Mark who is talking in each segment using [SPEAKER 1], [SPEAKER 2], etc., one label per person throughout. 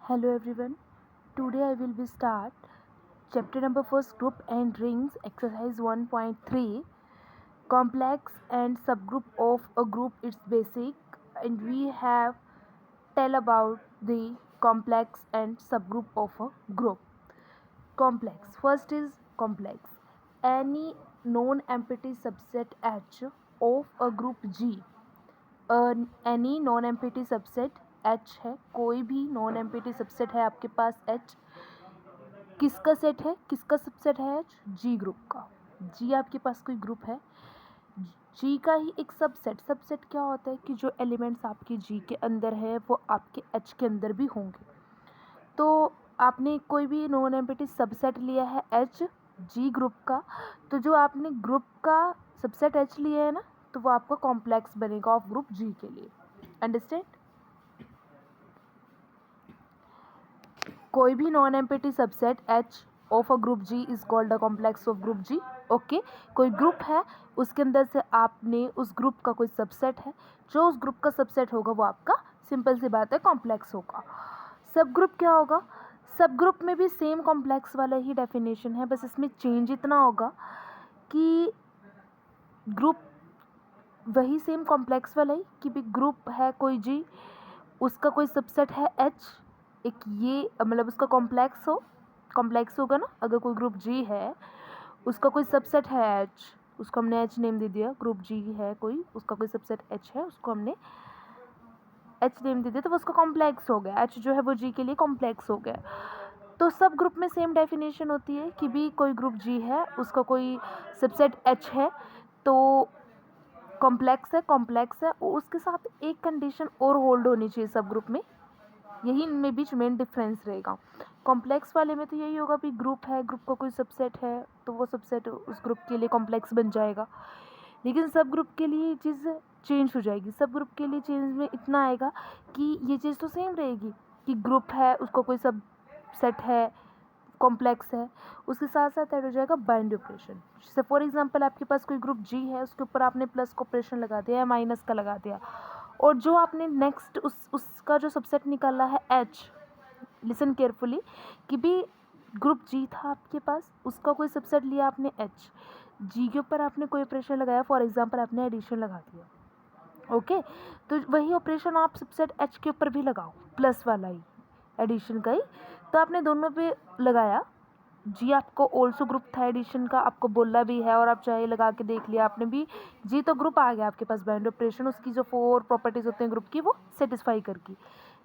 [SPEAKER 1] Hello everyone. Today I will be start chapter number first group and rings exercise 1.3 complex and subgroup of a group its basic, and we have tell about the complex and subgroup of a group. Complex. First is complex. Any non-empty subset H of a group G. Any non empty subset H है, कोई भी non empty subset है आपके पास H, किसका set है, किसका subset है H, जी group का। जी आपके पास कोई ग्रुप है, जी का ही एक सबसेट। सबसेट क्या होता है कि जो एलिमेंट्स आपके जी के अंदर है वो आपके एच के अंदर भी होंगे। तो आपने कोई भी नॉन एम्पिटी सबसेट लिया है एच जी ग्रुप का, तो जो आपने ग्रुप का सबसेट एच लिया है ना, तो वो आपका कॉम्प्लेक्स बनेगा ऑफ ग्रुप जी के लिए। अंडरस्टैंड? कोई भी non empty subset H of a group G is called a complex of group G. Okay, कोई ग्रुप है, उसके अंदर से आपने उस ग्रुप का कोई सबसेट है, जो उस ग्रुप का सबसेट होगा वो आपका सिंपल सी बात है कॉम्प्लेक्स होगा। सब ग्रुप क्या होगा? सब ग्रुप में भी सेम कॉम्प्लेक्स वाला ही डेफिनेशन है, बस इसमें चेंज इतना होगा कि ग्रुप वही सेम कॉम्प्लेक्स वाला ही कि भी ग्रुप है कोई जी, उसका कोई सबसेट है एच, एक ये मतलब उसका कॉम्प्लेक्स होगा ना। अगर कोई ग्रुप जी है, उसका कोई सबसेट है एच, उसको हमने एच नेम दे दिया। ग्रुप जी है कोई, उसका कोई सबसेट एच है, उसको हमने एच नेम दे दिया, तो वो उसका कॉम्प्लेक्स हो गया। एच जो है वो जी के लिए कॉम्प्लेक्स हो गया। तो सब ग्रुप में सेम डेफिनेशन होती है कि भी कोई ग्रुप जी है, उसका कोई सबसेट एच है, तो कॉम्प्लेक्स है और उसके साथ एक कंडीशन और होल्ड होनी चाहिए सब ग्रुप में। यही इनमें बीच मेन डिफरेंस रहेगा। कॉम्प्लेक्स वाले में तो यही होगा भी ग्रुप है, ग्रुप का कोई सबसेट है, तो वो सबसेट उस ग्रुप के लिए कॉम्प्लेक्स बन जाएगा। लेकिन सब ग्रुप के लिए ये चीज़ चेंज हो जाएगी। सब ग्रुप के लिए चेंज में इतना आएगा कि ये चीज़ तो सेम रहेगी कि ग्रुप है, उसका कोई सब सेट है, कॉम्प्लेक्स है, उसके साथ साथ ऐड हो जाएगा बाइंड ऑपरेशन। जैसे फॉर एग्जांपल आपके पास कोई ग्रुप जी है, उसके ऊपर आपने प्लस का ऑपरेशन लगा दिया या माइनस का लगा दिया, और जो आपने नेक्स्ट उसका जो सबसेट निकाला है एच, लिसन केयरफुली कि भी ग्रुप जी था आपके पास, उसका कोई सबसेट लिया आपने एच, जी के ऊपर आपने कोई ऑपरेशन लगाया, फॉर एग्जांपल आपने एडिशन लगा दिया। ओके, तो वही ऑपरेशन आप सबसेट एच के ऊपर भी लगाओ, प्लस वाला ही, एडिशन का ही। तो आपने दोनों पे लगाया, जी आपको ऑल्सो ग्रुप था एडिशन का, आपको बोला भी है और आप चाहे लगा के देख लिया आपने भी, जी तो ग्रुप आ गया आपके पास बाइंड ऑपरेशन, उसकी जो 4 प्रॉपर्टीज होते हैं ग्रुप की वो सेटिस्फाई करके।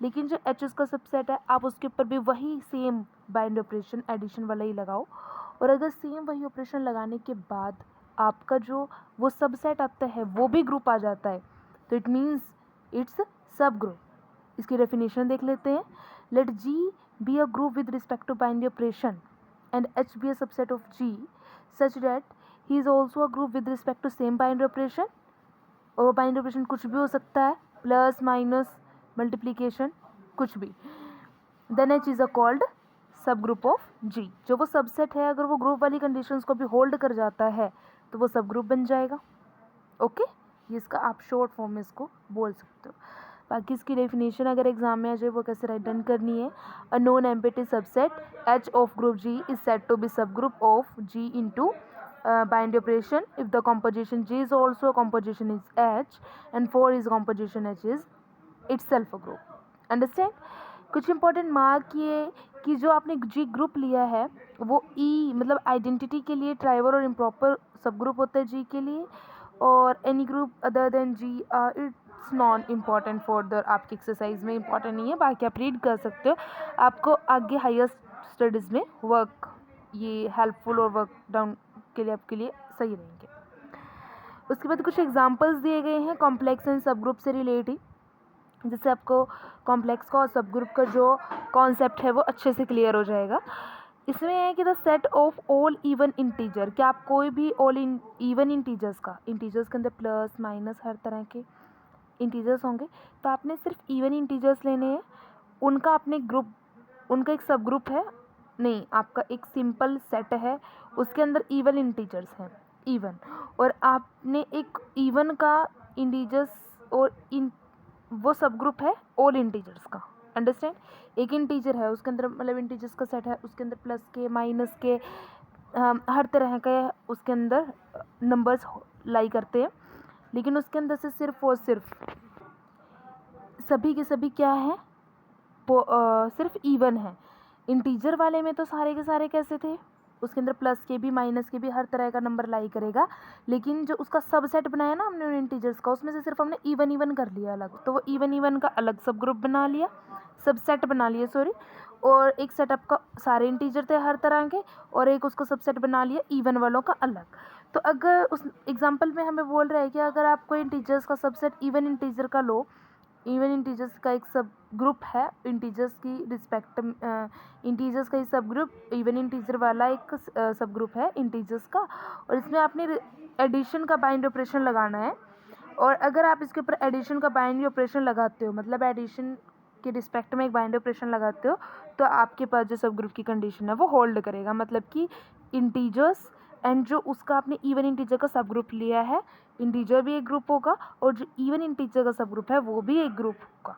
[SPEAKER 1] लेकिन जो एच का सबसेट है, आप उसके ऊपर भी वही सेम बाइंड ऑपरेशन एडिशन वाला ही लगाओ, और अगर सेम वही ऑपरेशन लगाने के बाद आपका जो वो सबसेट आता है वो भी ग्रुप आ जाता है, तो it means it's subgroup. इसकी डेफिनेशन देख लेते हैं। Let G be a group with respect to bind operation and H be a subset of G such that he is also a group with respect to same bind operation, और bind operation कुछ भी हो सकता है, plus minus multiplication कुछ भी, then H is a called सब group of G. जो वो सबसेट है, अगर वो ग्रुप वाली कंडीशंस को भी होल्ड कर जाता है तो वो सब ग्रुप बन जाएगा। ओके, ये इसका आप शॉर्ट फॉर्म में इसको बोल सकते हो। बाकी इसकी डेफिनेशन अगर एग्जाम में आ जाए वो कैसे राइट डाउन करनी है। A non empty subset H of group G is said to be सब group of G into bind operation if the composition G is also a composition is H and for is composition H is itself a group. Understand? कुछ important mark ये कि जो आपने जी group लिया है वो ई मतलब आइडेंटिटी के लिए ट्राइवर और इम्प्रॉपर सब ग्रुप होता है जी के लिए, और any group other than G it's non important for the आपकी एक्सरसाइज में इम्पॉर्टेंट नहीं है, बाकी आप रीड कर सकते हो। आपको आगे हायर स्टडीज़ में वर्क ये हेल्पफुल और वर्क डाउन के लिए आपके लिए सही रहेंगे। उसके बाद कुछ एग्जांपल्स दिए गए हैं कॉम्प्लेक्स एंड सब ग्रुप से रिलेटेड, जिससे आपको कॉम्प्लेक्स का और सब ग्रुप का जो कॉन्सेप्ट है वो अच्छे से क्लियर हो जाएगा। इसमें है कि the set of all even integer, क्या आप कोई भी ऑल इवन इंटीजर्स का, इंटीजर्स के अंदर प्लस माइनस हर तरह के इंटीजर्स होंगे, तो आपने सिर्फ इवन इंटीजर्स लेने हैं, उनका अपने ग्रुप, उनका एक सब ग्रुप है नहीं, आपका एक सिंपल सेट है उसके अंदर इवन इंटीजर्स हैं इवन, और आपने एक इवन का इंटीजर्स और इन वो सब ग्रुप है ऑल इंटीजर्स का। अंडरस्टैंड। एक इंटीजर है उसके अंदर मतलब इंटीजर्स का सेट है, उसके अंदर प्लस के माइनस के हर तरह के उसके अंदर नंबर्स लाई करते हैं, लेकिन उसके अंदर से सिर्फ और सिर्फ सभी के सभी क्या है, सिर्फ इवन है। इंटीजर वाले में तो सारे के सारे कैसे थे, उसके अंदर प्लस के भी माइनस के भी हर तरह का नंबर लाई करेगा, लेकिन जो उसका सबसेट बनाया ना हमने उन इंटीजर्स का, उसमें से सिर्फ हमने इवन इवन कर लिया अलग, तो वो इवन इवन का अलग सब ग्रुप बना लिया, सबसेट बना लिया सॉरी। और एक सेटअप का सारे इंटीजर थे हर तरह के, और एक उसका सबसेट बना लिया इवन वालों का अलग। तो अगर उस एग्जांपल में हमें बोल रहा है कि अगर आप कोई इंटीजर्स का सबसेट इवन इंटीजर का लो, इवन इंटीजर्स का एक सब ग्रुप है इंटीजर्स की रिस्पेक्ट, इंटीजर्स का ही सब ग्रुप इवन इंटीजर वाला एक सब ग्रुप है इंटीजर्स का, और इसमें आपने एडिशन का बाइनरी ऑपरेशन लगाना है। और अगर आप इसके ऊपर एडिशन का बाइनरी ऑपरेशन लगाते हो, मतलब एडिशन के रिस्पेक्ट में एक बाइनरी ऑपरेशन लगाते हो, तो आपके पास जो सब ग्रुप की कंडीशन है वो होल्ड करेगा, मतलब कि इंटीजर्स एंड जो उसका आपने इवन इंटीजर का सब ग्रुप लिया है, इंटीजर भी एक ग्रुप होगा और जो इवन इंटीजर का सब ग्रुप है वो भी एक ग्रुप होगा।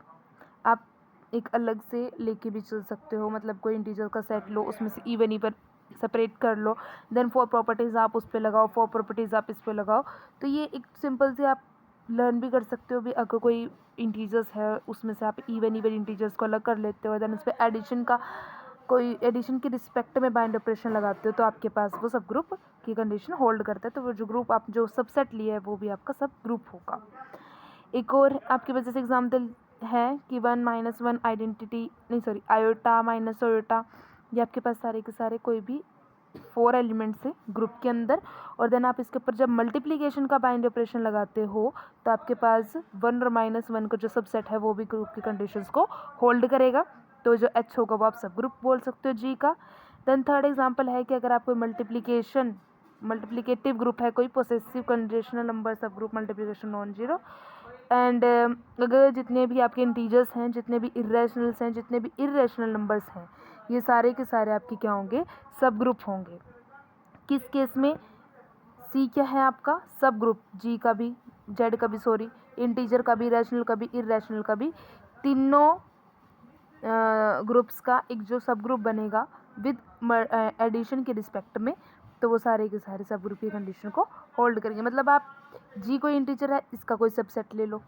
[SPEAKER 1] आप एक अलग से लेके भी चल सकते हो, मतलब कोई इंटीजर का सेट लो, उसमें से इवन इवन सेपरेट कर लो, देन फॉर प्रॉपर्टीज़ आप उस पर लगाओ, फॉर प्रॉपर्टीज़ आप इस पर लगाओ। तो ये एक सिंपल से आप लर्न भी कर सकते हो भी, अगर कोई इंटीजर्स है उसमें से आप इवन इवन इंटीजर्स को अलग कर लेते हो, देन उस पर एडिशन का कोई एडिशन की रिस्पेक्ट में बाइंड ऑपरेशन लगाते हो, तो आपके पास वो सब ग्रुप की कंडीशन होल्ड करता है, तो वो जो ग्रुप आप जो सबसेट लिया है वो भी आपका सब ग्रुप होगा। एक और आपके पास जैसे एग्जाम्पल है कि 1 - 1 आइडेंटिटी नहीं सॉरी आयोटा माइनस आयोटा, ये आपके पास सारे के सारे कोई भी 4 एलिमेंट्स है ग्रुप के अंदर, और देन आप इसके ऊपर जब मल्टीप्लिकेशन का बाइंड ऑपरेशन लगाते हो तो आपके पास 1 और -1 का जो सबसेट है वो भी ग्रुप की कंडीशंस को होल्ड करेगा, तो जो H होगा वो आप सब ग्रुप बोल सकते हो G का। देन थर्ड एग्जांपल है कि अगर आप कोई मल्टीप्लिकेटिव ग्रुप है, कोई पोसेसिव कंडीशनल नंबर सब group multiplication non zero, and अगर जितने भी आपके इंटीजर्स हैं, जितने भी इरेशनल्स हैं, जितने भी इरेशनल नंबर्स हैं, ये सारे के सारे आपके क्या होंगे, सब ग्रुप होंगे। किस केस में, सी क्या है आपका सब ग्रुप, जी का भी जेड का भी सॉरी इंटीजर का भी रैशनल का भी इरेशनल का भी, तीनों ग्रुप्स का एक जो सब ग्रुप बनेगा विद एडिशन के रिस्पेक्ट में, तो वो सारे के सारे सब ग्रुप की कंडीशन को होल्ड करेंगे। मतलब आप जी कोई इंटीजर है, इसका कोई सबसेट ले लो,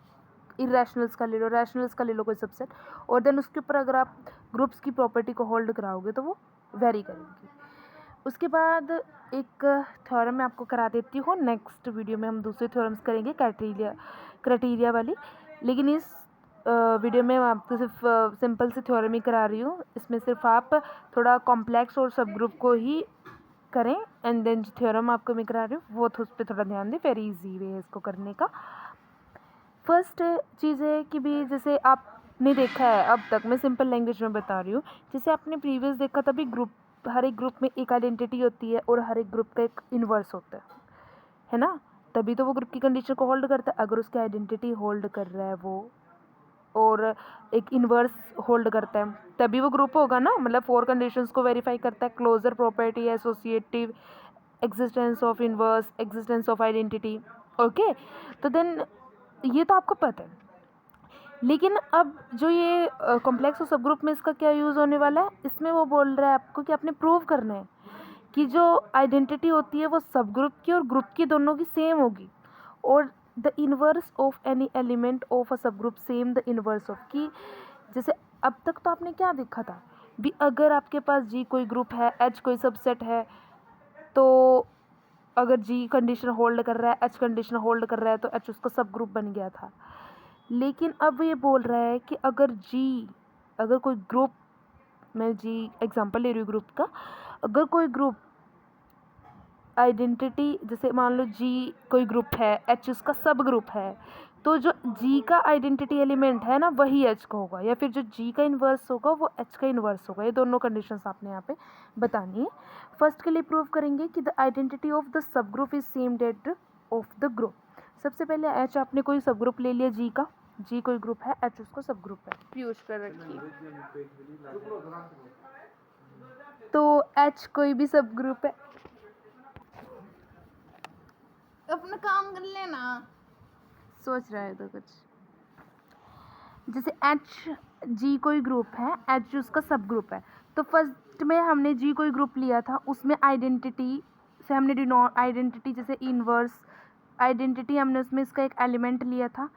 [SPEAKER 1] इरेशनल्स का ले लो, रैशनल्स का ले लो कोई सबसेट, और देन उसके ऊपर अगर आप ग्रुप्स की प्रॉपर्टी को होल्ड कराओगे तो वो वेरी करेंगी। उसके बाद एक थ्योरम मैं आपको करा देती हूँ, नेक्स्ट वीडियो में हम दूसरे थ्योरम्स करेंगे क्राइटेरिया वाली, लेकिन इस वीडियो में मैं आपको सिर्फ सिंपल से थ्योरम ही करा रही हूँ, इसमें सिर्फ आप थोड़ा कॉम्प्लेक्स और सब ग्रुप को ही करें, एंड देन जो थ्योरम आपको मैं करा रही हूँ वो उस पर थोड़ा ध्यान दें, वेरी इजी वे है इसको करने का। फर्स्ट चीज़ है कि भी जैसे आपने देखा है अब तक, मैं सिंपल लैंग्वेज में बता रही हूँ, जैसे आपने प्रीवियस देखा तभी ग्रुप, हर एक ग्रुप में एक आइडेंटिटी होती है और हर एक ग्रुप का एक इन्वर्स होता है ना, तभी तो वो ग्रुप की कंडीशन को होल्ड करता है। अगर उसकी आइडेंटिटी होल्ड कर रहा है वो और एक इन्वर्स होल्ड करता है तभी वो ग्रुप होगा ना, मतलब 4 कंडीशंस को वेरीफाई करता है, closure property, associative, existence of inverse, existence of identity, okay. तो देन ये तो आपको पता है, लेकिन अब जो ये कॉम्प्लेक्स और सब ग्रुप में इसका क्या यूज़ होने वाला है, इसमें वो बोल रहा है आपको कि आपने प्रूव करना है कि जो आइडेंटिटी होती है वो सब ग्रुप की और ग्रुप की दोनों की सेम होगी, और the inverse of any element of a subgroup same the inverse of, कि जैसे अब तक तो आपने क्या देखा था भी, अगर आपके पास जी कोई ग्रुप है, एच कोई सबसेट है, तो अगर जी कंडीशन होल्ड कर रहा है, एच कंडीशन होल्ड कर रहा है, तो एच उसका सब ग्रुप बन गया था। लेकिन अब ये बोल रहा है कि अगर कोई ग्रुप, मैं जी एग्जांपल ले रही हूँ ग्रुप का, अगर कोई ग्रुप आइडेंटिटी जैसे मान लो जी कोई ग्रुप है, एच उसका सब ग्रुप है, तो जो जी का आइडेंटिटी एलिमेंट है ना वही एच का होगा, या फिर जो जी का इन्वर्स होगा वो एच का इन्वर्स होगा। ये दोनों कंडीशंस आपने यहाँ पे बतानी है। फर्स्ट के लिए प्रूव करेंगे कि the identity of the sub group is same that of the group. सबसे पहले एच आपने कोई सब ग्रुप ले लिया, जी का, जी कोई ग्रुप है, एच उसको सब ग्रुप है, पीयूष कर रखिए, तो एच कोई भी सब ग्रुप है,
[SPEAKER 2] अपना काम कर लेना।
[SPEAKER 1] सोच रहा है तो कुछ, जैसे एच जी कोई ग्रुप है, एच उसका सब ग्रुप है, तो फर्स्ट में हमने जी कोई ग्रुप लिया था, उसमें आइडेंटिटी से हमने आइडेंटिटी जैसे इनवर्स आइडेंटिटी हमने उसमें इसका एक एलिमेंट लिया था,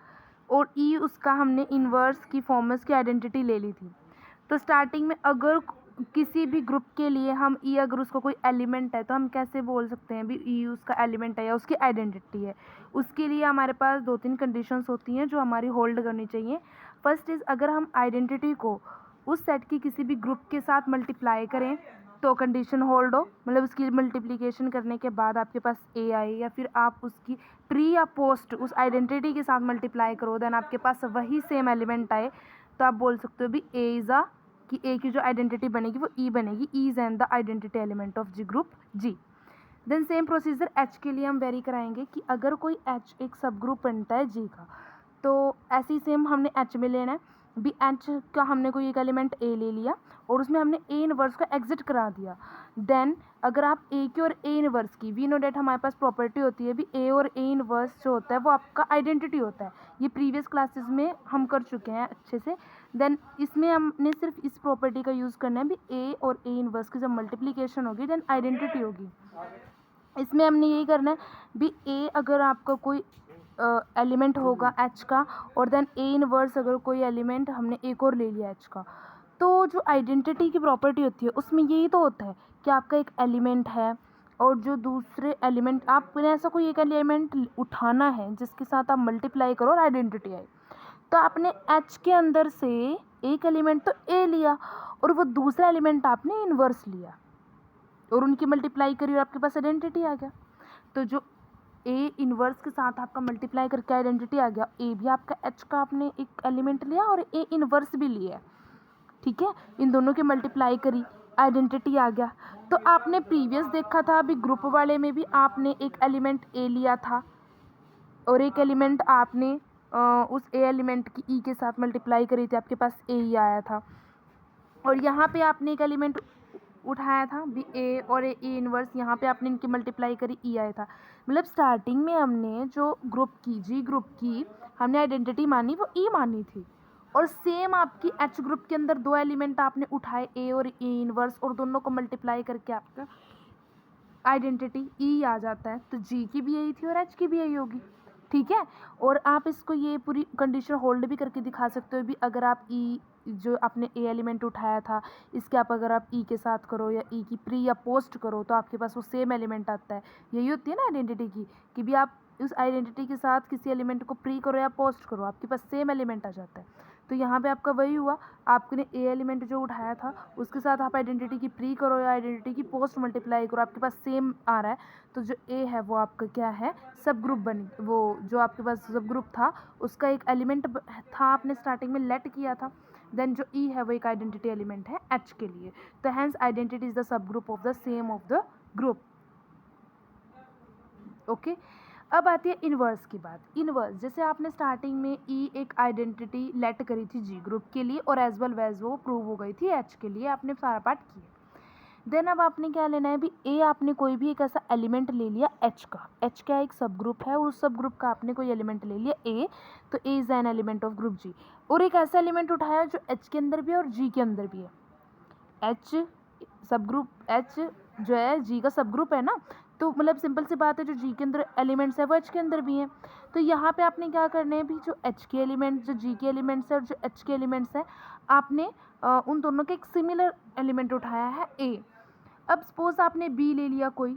[SPEAKER 1] और ई उसका हमने इनवर्स की फॉर्म में उसकी आइडेंटिटी ले ली थी। तो स्टार्टिंग में अगर किसी भी ग्रुप के लिए हम ई अगर उसका कोई एलिमेंट है तो हम कैसे बोल सकते हैं भी ई उसका एलिमेंट है या उसकी आइडेंटिटी है। उसके लिए हमारे पास 2-3 कंडीशंस होती हैं जो हमारी होल्ड करनी चाहिए। फर्स्ट इज़, अगर हम आइडेंटिटी को उस सेट की किसी भी ग्रुप के साथ मल्टीप्लाई करें तो कंडीशन होल्ड हो, मतलब उसकी मल्टीप्लिकेशन करने के बाद आपके पास ए आए, या फिर आप उसकी प्री या पोस्ट उस आइडेंटिटी के साथ मल्टीप्लाई करो देन आपके पास वही सेम एलिमेंट आए, तो आप बोल सकते हो भी ए इज़ आ कि ए की जो आइडेंटिटी बनेगी वो ई बनेगी, e is and the identity element of G group G. Then same procedure H के लिए हम वेरी कराएंगे कि अगर कोई एच एक सब ग्रुप बनता है जी का, तो ऐसे ही सेम हमने एच में लेना है भी। एच का हमने कोई एक एलिमेंट ए ले लिया और उसमें हमने ए इनवर्स को एग्जिट करा दिया। देन अगर आप ए की और ए इनवर्स की, वी नो डेट हमारे पास प्रॉपर्टी होती है भी ए और ए इनवर्स जो होता है वो आपका आइडेंटिटी होता है, ये प्रीवियस क्लासेस में हम कर चुके हैं अच्छे से। देन इसमें हमने सिर्फ इस प्रॉपर्टी का यूज़ करना है भी ए और ए इनवर्स की जब मल्टीप्लिकेशन होगी देन आइडेंटिटी होगी। इसमें हमने यही करना है भी ए अगर आपका कोई एलिमेंट होगा एच का, और देन ए इनवर्स अगर कोई एलिमेंट हमने एक और ले लिया एच का, तो जो आइडेंटिटी की प्रॉपर्टी होती है उसमें यही तो होता है कि आपका एक एलिमेंट है और जो दूसरे एलिमेंट आपने ऐसा कोई एक एलिमेंट उठाना है जिसके साथ आप मल्टीप्लाई करो और आइडेंटिटी आए। तो आपने एच के अंदर से एक एलिमेंट तो ए लिया और वो दूसरा एलिमेंट आपने इनवर्स लिया और उनकी मल्टीप्लाई करी और आपके पास आइडेंटिटी आ गया। तो जो ए इनवर्स के साथ आपका मल्टीप्लाई करके आइडेंटिटी आ गया, ए भी आपका एच का आपने एक एलिमेंट लिया और ए इनवर्स भी लिया, ठीक है, इन दोनों की मल्टीप्लाई करी, आइडेंटिटी आ गया। तो आपने प्रीवियस देखा था अभी ग्रुप वाले में भी आपने एक एलिमेंट ए लिया था और एक एलिमेंट आपने उस ए एलिमेंट की ई के साथ मल्टीप्लाई करी थी, आपके पास ए ही आया था। और यहाँ पे आपने एक एलिमेंट उठाया था भी ए और ए इनवर्स, यहाँ पे आपने इनकी मल्टीप्लाई करी ई आया था। मतलब स्टार्टिंग में हमने जो ग्रुप की जी ग्रुप की हमने आइडेंटिटी मानी वो ई मानी थी, और सेम आपकी एच ग्रुप के अंदर दो एलिमेंट आपने उठाए ए और ए इनवर्स और दोनों को मल्टीप्लाई करके आपका आइडेंटिटी ई आ जाता है। तो जी की भी यही थी और एच की भी यही होगी, ठीक है। और आप इसको ये पूरी कंडीशन होल्ड भी करके दिखा सकते हो भी अगर आप ई जो आपने ए एलिमेंट उठाया था इसके आप अगर आप ई के साथ करो या ई की प्री या पोस्ट करो तो आपके पास वो सेम एलिमेंट आता है। यही होती है ना आइडेंटिटी की कि भी आप उस आइडेंटिटी के साथ किसी एलिमेंट को प्री करो या पोस्ट करो आपके पास सेम एलिमेंट आ जाता है। तो यहाँ पे आपका वही हुआ, आपने ए एलिमेंट जो उठाया था उसके साथ आप आइडेंटिटी की प्री करो या आइडेंटिटी की पोस्ट मल्टीप्लाई करो, आपके पास सेम आ रहा है। तो जो ए है वो आपका क्या है, सब ग्रुप बनी, वो जो आपके पास सब ग्रुप था उसका एक एलिमेंट था, आपने स्टार्टिंग में लेट किया था। देन जो ई है वो एक आइडेंटिटी एलिमेंट है एच के लिए। तो hence identity is the sub group of the same of the group. Okay, अब आती है इनवर्स की बात। इनवर्स जैसे आपने स्टार्टिंग में ई एक आइडेंटिटी लेट करी थी जी ग्रुप के लिए और एज वेल वैज वो प्रूव हो गई थी एच के लिए, आपने सारा पार्ट किया। देन अब आपने क्या लेना है भी ए आपने कोई भी एक ऐसा एलिमेंट ले लिया एच का, एच का एक सब ग्रुप है और उस सब ग्रुप का आपने कोई एलिमेंट ले लिया ए, तो a is an element of group G. और एक ऐसा एलिमेंट उठाया जो एच के अंदर भी है और जी के अंदर भी है। एच सब ग्रुप एच जो है जी का सब ग्रुप है ना, तो मतलब सिंपल सी बात है जो जी के अंदर एलिमेंट्स है वो एच के अंदर भी हैं। तो यहाँ पे आपने क्या करना है भी जो एच के एलिमेंट जो जी के एलिमेंट्स है और जो एच के एलिमेंट्स हैं आपने उन दोनों के एक सिमिलर एलिमेंट उठाया है ए। अब सपोज आपने बी ले लिया कोई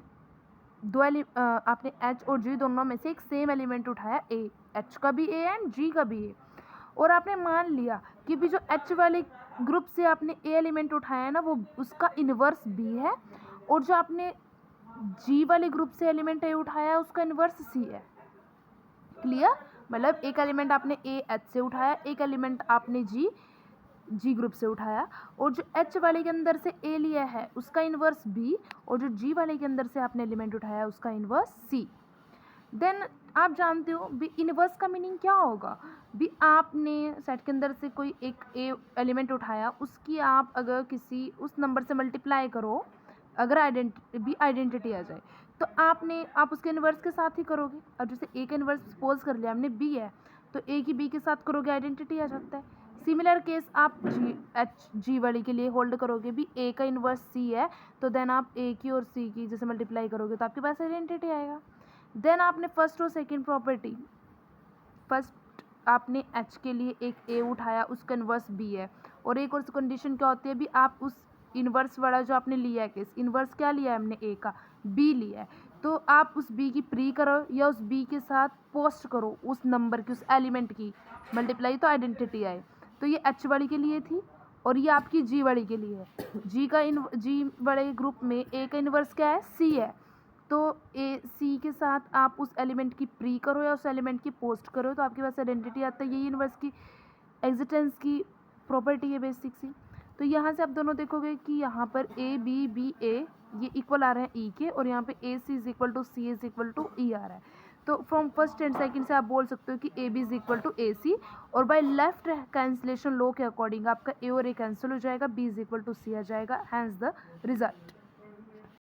[SPEAKER 1] आपने एच और जी दोनों में से एक सेम एलिमेंट उठाया ए, एच का भी ए एंड जी का भी ए, और आपने मान लिया कि भी जो एच वाले ग्रुप से आपने ए एलिमेंट उठाया है ना वो उसका इन्वर्स बी है, और जो आपने जी वाले ग्रुप से एलिमेंट ए उठाया है उसका इन्वर्स सी है। क्लियर, मतलब एक एलिमेंट आपने ए एच से उठाया, एक एलिमेंट आपने जी ग्रुप से उठाया, और जो एच वाले के अंदर से ए लिया है उसका इन्वर्स बी, और जो जी वाले के अंदर से आपने एलिमेंट उठाया उसका इन्वर्स सी। देन आप जानते हो भी इन्वर्स का मीनिंग क्या होगा भी आपने सेट के अंदर से कोई एक ए एलिमेंट उठाया, उसकी आप अगर किसी उस नंबर से मल्टीप्लाई करो, अगर आइडेंटिटी आ जाए तो आप उसके इन्वर्स के साथ ही करोगे। अब जैसे ए का इन्वर्स सपोज कर लिया हमने बी है, तो ए की बी के साथ करोगे आइडेंटिटी आ जाता है। सिमिलर केस आप जी वाली के लिए होल्ड करोगे भी, ए का इन्वर्स सी है तो देन आप ए की और सी की जैसे मल्टीप्लाई करोगे तो आपके पास आइडेंटिटी आएगा। देन आपने फर्स्ट और सेकंड प्रॉपर्टी, फर्स्ट आपने एच के लिए एक ए उठाया, उसका इन्वर्स बी है, और एक और कंडीशन क्या होती है, भी आप उस इन्वर्स वाला जो आपने लिया है केस, इन्वर्स क्या लिया है हमने ए का, बी लिया है, तो आप उस बी की प्री करो या उस बी के साथ पोस्ट करो उस नंबर की, उस एलिमेंट की मल्टीप्लाई, तो आइडेंटिटी आए। तो ये एच वाली के लिए थी और ये आपकी जी वाली के लिए है। जी वाले ग्रुप में ए का इन्वर्स क्या है, सी है, तो ए सी के साथ आप उस एलिमेंट की प्री करो या उस एलिमेंट की पोस्ट करो तो आपके पास आइडेंटिटी आता है। यही इन्वर्स की एग्जिस्टेंस की प्रॉपर्टी है बेसिक सी। तो यहाँ से आप दोनों देखोगे कि यहाँ पर ए बी बी ए ये इक्वल आ रहे हैं ई के, और यहाँ पे a c is equal to c is equal to e आ रहा है। तो फ्रॉम फर्स्ट एंड सेकंड से आप बोल सकते हो कि a b is equal to a c, और बाय लेफ्ट कैंसिलेशन लॉ के अकॉर्डिंग आपका ए और ए कैंसिल हो जाएगा, b is equal to c आ जाएगा, हैंस द रिजल्ट।